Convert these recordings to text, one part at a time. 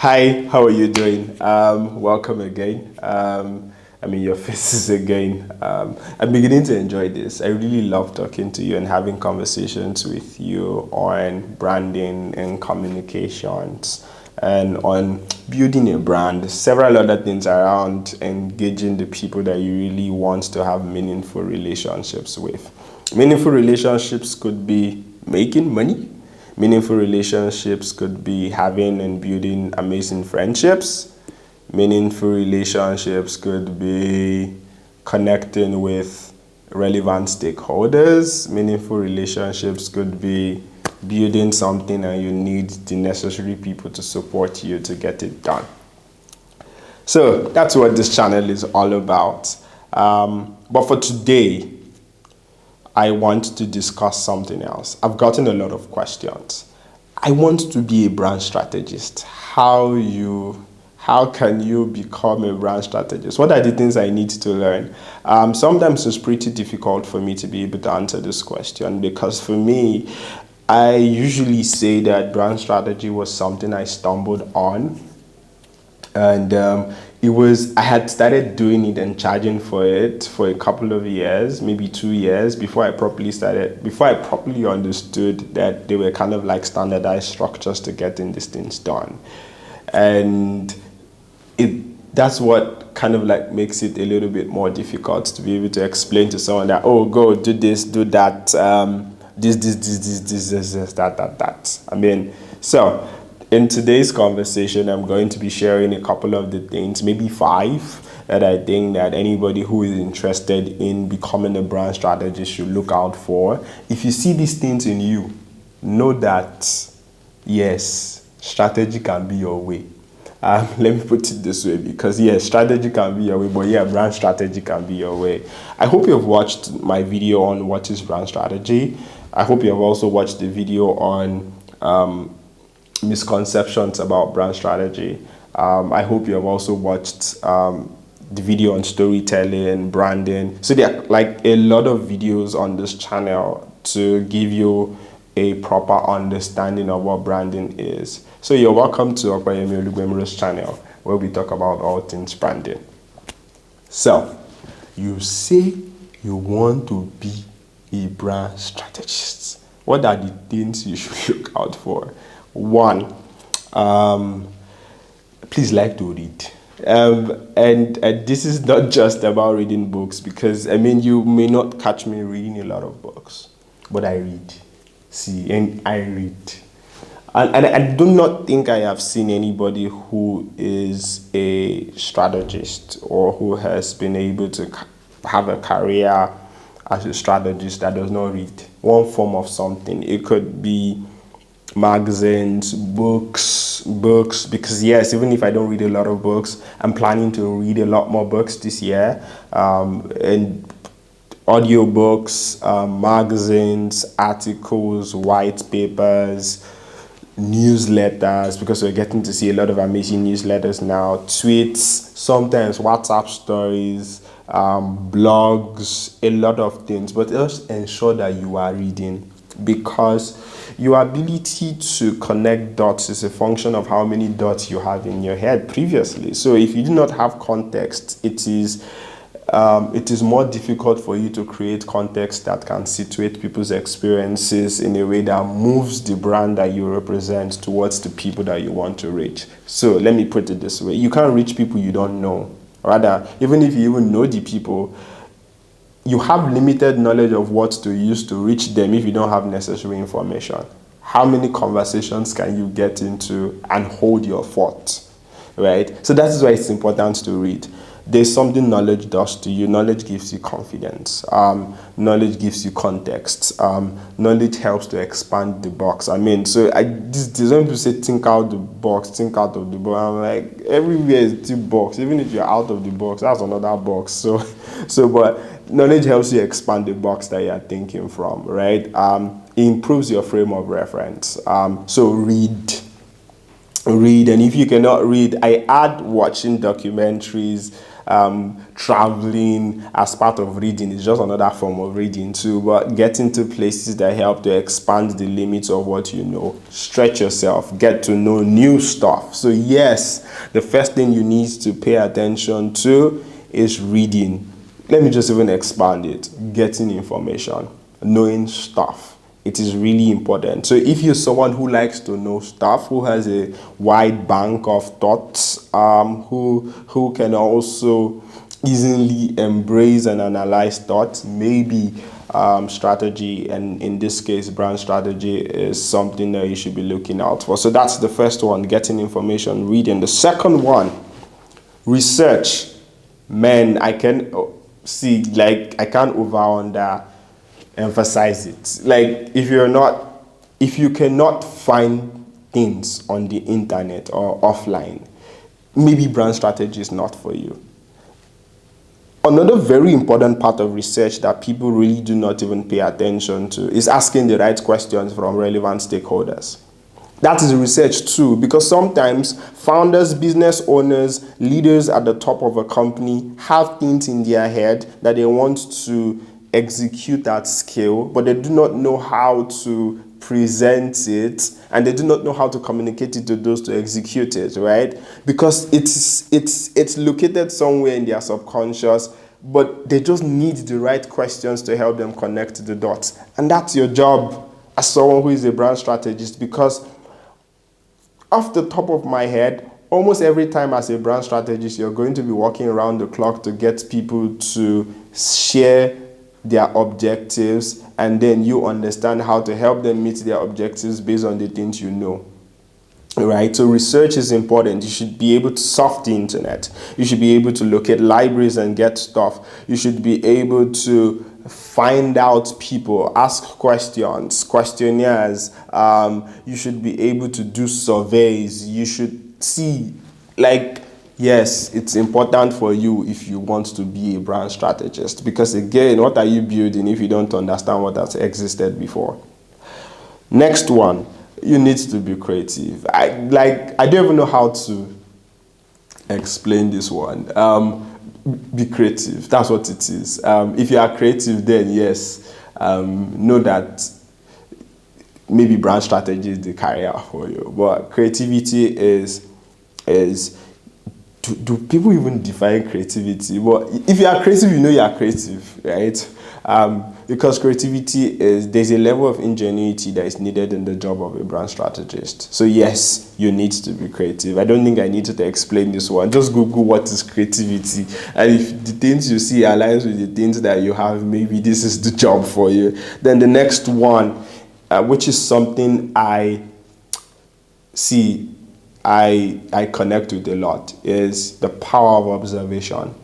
Hi, how are you doing? Welcome again. Your faces again. I'm beginning to enjoy this. I really love talking to you and having conversations with you on branding and communications and on building a brand, several other things around engaging the people that you really want to have meaningful relationships with. Meaningful relationships could be making money. Meaningful relationships could be having and building amazing friendships. Meaningful relationships could be connecting with relevant stakeholders. Meaningful relationships could be building something and you need the necessary people to support you to get it done. So that's what this channel is all about. But for today, I want to discuss something else. I've gotten a lot of questions. I want to be a brand strategist. How can you become a brand strategist? What are the things I need to learn? Sometimes it's pretty difficult for me to be able to answer this question because for me, I usually say that brand strategy was something I stumbled on, and I had started doing it and charging for it for a couple of years, maybe 2 years before I properly understood that they were kind of like standardized structures to getting these things done. And that's what kind of like makes it a little bit more difficult to be able to explain to someone that, oh, go do this, do that, this, that. So in today's conversation, I'm going to be sharing a couple of the things, maybe 5, that I think that anybody who is interested in becoming a brand strategist should look out for. If you see these things in you, know that, yes, strategy can be your way. Let me put it this way, because yes, strategy can be your way, but yeah, brand strategy can be your way. I hope you've watched my video on what is brand strategy. I hope you have also watched the video on misconceptions about brand strategy. I hope you have also watched the video on storytelling, branding. So there are like a lot of videos on this channel to give you a proper understanding of what branding is. So you're welcome to Okwayemi Olugbemuro's channel, where we talk about all things branding. So you say you want to be a brand strategist. What are the things you should look out for? 1, please like to read. And this is not just about reading books, because you may not catch me reading a lot of books, but I read. And I read. And I do not think I have seen anybody who is a strategist or who has been able to have a career as a strategist that does not read one form of something. It could be magazines, books, because yes, even if I don't read a lot of books, I'm planning to read a lot more books this year, and audiobooks, magazines, articles, white papers, newsletters, because we're getting to see a lot of amazing newsletters now, tweets, sometimes WhatsApp stories, blogs, a lot of things. But just ensure that you are reading, because your ability to connect dots is a function of how many dots you have in your head previously. So if you do not have context, it is more difficult for you to create context that can situate people's experiences in a way that moves the brand that you represent towards the people that you want to reach. So let me put it this way. You can't reach people you don't know. Rather, even if you even know the people, you have limited knowledge of what to use to reach them if you don't have necessary information. How many conversations can you get into and hold your thought, right? So that is why it's important to read. There's something knowledge does to you. Knowledge gives you confidence. Knowledge gives you context. Knowledge helps to expand the box. There's when people say think out the box, think out of the box. I'm like, everywhere is the box. Even if you're out of the box, that's another box. But knowledge helps you expand the box that you're thinking from, right? It improves your frame of reference. So read, and if you cannot read, I add watching documentaries, traveling as part of reading is just another form of reading too. But get into places that help to expand the limits of what you know, stretch yourself, get to know new stuff. So yes, the first thing you need to pay attention to is reading. Let me just even expand it. Getting information, knowing stuff. It is really important. So if you're someone who likes to know stuff, who has a wide bank of thoughts, who can also easily embrace and analyze thoughts, maybe strategy, and in this case brand strategy, is something that you should be looking out for. So that's the first one, getting information, reading. The second one, research. Man, I can see, like, I can't over emphasize it. Like, if you cannot find things on the internet or offline, maybe brand strategy is not for you. Another very important part of research that people really do not even pay attention to is asking the right questions from relevant stakeholders. That is research too, because sometimes founders, business owners, leaders at the top of a company have things in their head that they want to execute at scale, but they do not know how to present it, and they do not know how to communicate it to those to execute it, right? Because it's located somewhere in their subconscious, but they just need the right questions to help them connect the dots. And that's your job as someone who is a brand strategist, because off the top of my head, almost every time as a brand strategist, you're going to be working around the clock to get people to share their objectives, and then you understand how to help them meet their objectives based on the things you know. Right? So research is important. You should be able to surf the internet. You should be able to locate libraries and get stuff. You should be able to find out people, ask questions, questionnaires. You should be able to do surveys. You should see, like, yes, it's important for you if you want to be a brand strategist, because again, what are you building if you don't understand what has existed before? Next one, you need to be creative. I don't even know how to explain this one. Be creative. That's what it is. If you are creative, then yes, know that maybe brand strategy is the career for you. But creativity is do people even define creativity? Well, if you are creative, you know you are creative, right? Because creativity there's a level of ingenuity that is needed in the job of a brand strategist. So yes, you need to be creative. I don't think I need to explain this one. Just Google what is creativity, and if the things you see aligns with the things that you have, maybe this is the job for you. Then the next one, which is something I see, I connect with a lot, is the power of observation.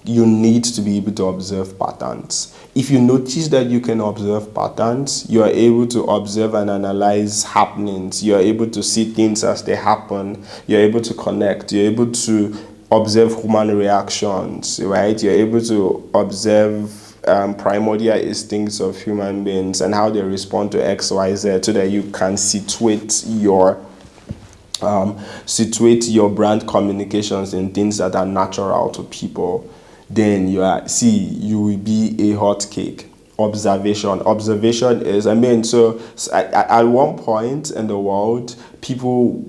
You need to be able to observe patterns. If you notice that you can observe patterns, you are able to observe and analyze happenings. You are able to see things as they happen. You're able to connect. You're able to observe human reactions, right? You're able to observe primordial instincts of human beings and how they respond to X, Y, Z, so that you can situate your brand communications in things that are natural to people. Then you will be a hot cake. Observation is, so at one point in the world, people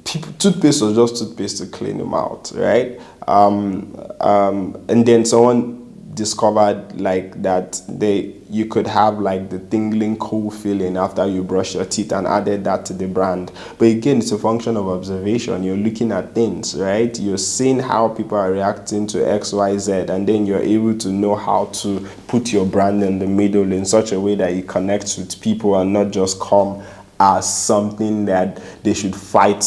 toothpaste was just toothpaste to clean them out, right? And then someone discovered like that you could have like the tingling cool feeling after you brush your teeth, and added that to the brand. But again, it's a function of observation. You're looking at things, right? You're seeing how people are reacting to X, Y, Z, and then you're able to know how to put your brand in the middle in such a way that it connects with people and not just come as something that they should fight,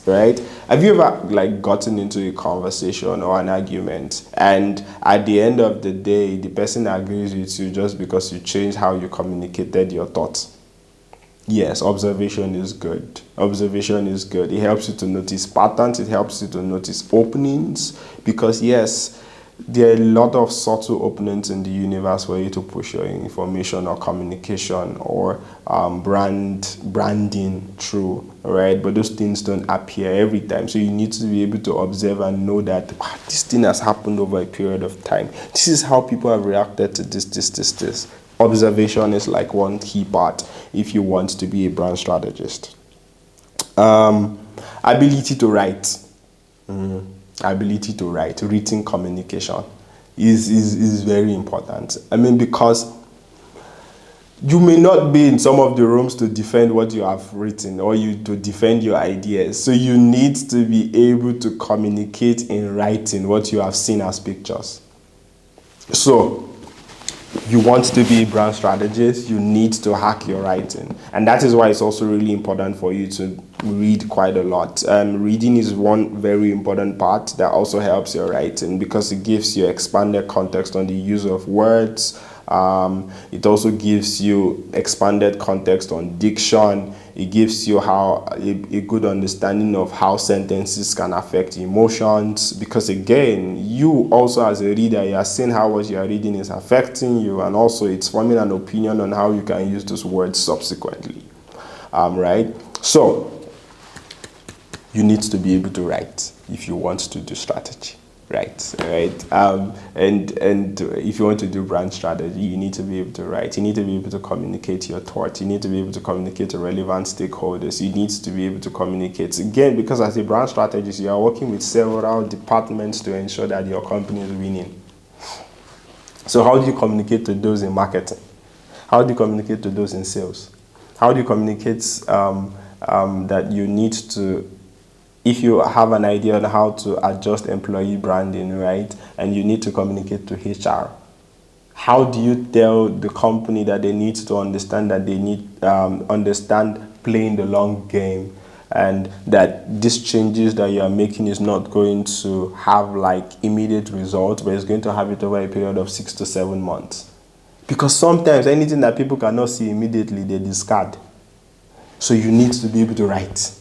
right? Have you ever gotten into a conversation or an argument, and at the end of the day, the person agrees with you just because you changed how you communicated your thoughts? Yes, observation is good. It helps you to notice patterns. It helps you to notice openings, because yes, there are a lot of subtle openings in the universe for you to push your information or communication or branding through, right? But those things don't appear every time, so you need to be able to observe and know that this thing has happened over a period of time. This is how people have reacted to this. Observation is like one key part if you want to be a brand strategist. Ability to write. Ability to write, written communication is very important. I mean, because you may not be in some of the rooms to defend what you have written or you to defend your ideas. So you need to be able to communicate in writing what you have seen as pictures. So you want to be a brand strategist, you need to hack your writing. And that is why it's also really important for you to read quite a lot. Reading is one very important part that also helps your writing because it gives you expanded context on the use of words. It also gives you expanded context on diction. It gives you a good understanding of how sentences can affect emotions, because again, you also as a reader, you are seeing how what you are reading is affecting you, and also it's forming an opinion on how you can use those words subsequently. Right? So you need to be able to write if you want to do strategy. Right. And if you want to do brand strategy, you need to be able to write. You need to be able to communicate your thoughts. You need to be able to communicate to relevant stakeholders. You need to be able to communicate, again, because as a brand strategist, you are working with several departments to ensure that your company is winning. So how do you communicate to those in marketing? How do you communicate to those in sales? How do you communicate that you need to, if you have an idea on how to adjust employee branding, right, and you need to communicate to HR, how do you tell the company that they need to understand that they need understand playing the long game, and that these changes that you are making is not going to have like immediate results, but it's going to have it over a period of 6 to 7 months? Because sometimes anything that people cannot see immediately, they discard. So you need to be able to write.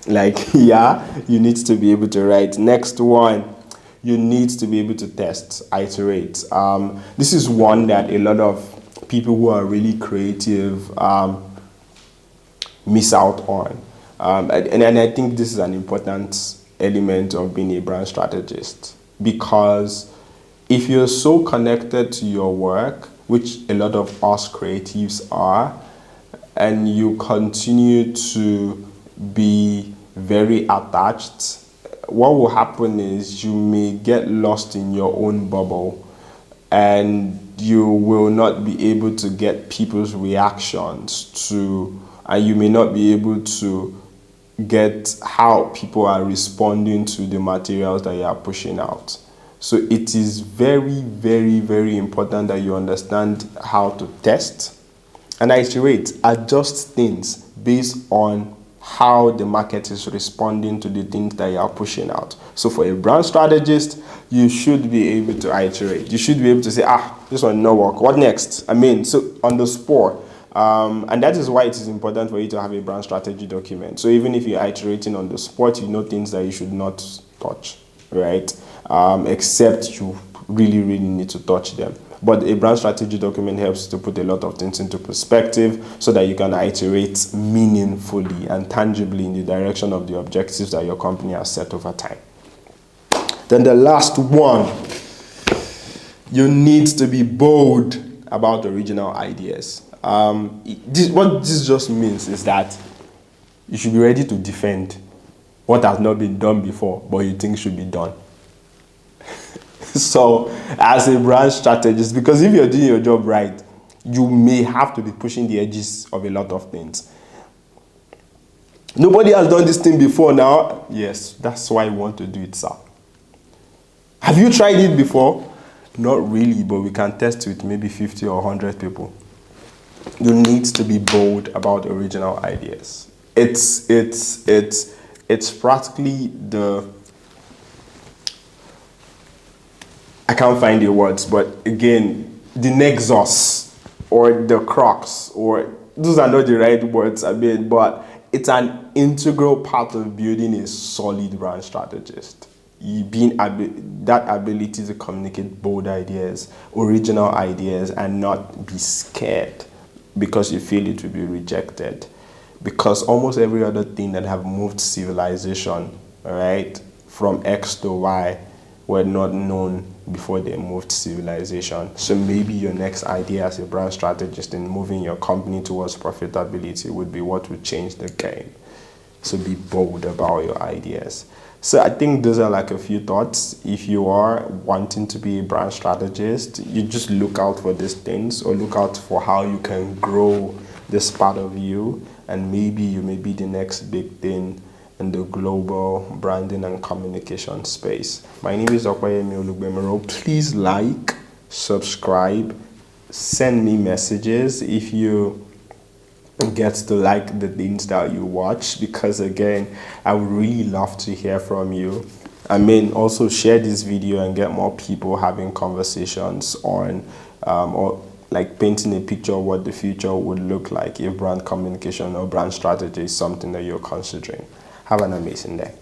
You need to be able to write. Next one, you need to be able to test, iterate. This is one that a lot of people who are really creative miss out on. And I think this is an important element of being a brand strategist, because if you're so connected to your work, which a lot of us creatives are, and you continue to be very attached, what will happen is you may get lost in your own bubble, and you will not be able to get people's reactions to, and you may not be able to get how people are responding to the materials that you are pushing out. So it is very, very, very important that you understand how to test and iterate, adjust things based on how the market is responding to the things that you are pushing out. So for a brand strategist, you should be able to iterate. You should be able to say, this one no work. What next? I mean, so on the spot. And that is why it is important for you to have a brand strategy document. So even if you're iterating on the spot, you know things that you should not touch, right? Except you really, really need to touch them. But a brand strategy document helps to put a lot of things into perspective so that you can iterate meaningfully and tangibly in the direction of the objectives that your company has set over time. Then the last one, you need to be bold about original ideas. What this just means is that you should be ready to defend what has not been done before, but you think should be done. So, as a brand strategist, because if you're doing your job right, you may have to be pushing the edges of a lot of things. Nobody has done this thing before now. Yes, that's why you want to do it, sir. Have you tried it before? Not really, but we can test with maybe 50 or 100 people. You need to be bold about original ideas. It's practically I can't find the words, but again, the nexus or the crux, or those are not the right words, but it's an integral part of building a solid brand strategist. that ability to communicate bold ideas, original ideas, and not be scared because you feel it will be rejected. Because almost every other thing that have moved civilization, right, from X to Y, were not known before they moved civilization. So maybe your next idea as a brand strategist in moving your company towards profitability would be what would change the game. So be bold about your ideas. So I think those are like a few thoughts. If you are wanting to be a brand strategist, you just look out for these things, or look out for how you can grow this part of you, and maybe you may be the next big thing in the global branding and communication space. My name is Okwayemi Olugbemiro. Please like, subscribe, send me messages if you get to like the things that you watch, because again, I would really love to hear from you. I mean, also share this video and get more people having conversations on or like painting a picture of what the future would look like if brand communication or brand strategy is something that you're considering. Have an amazing day.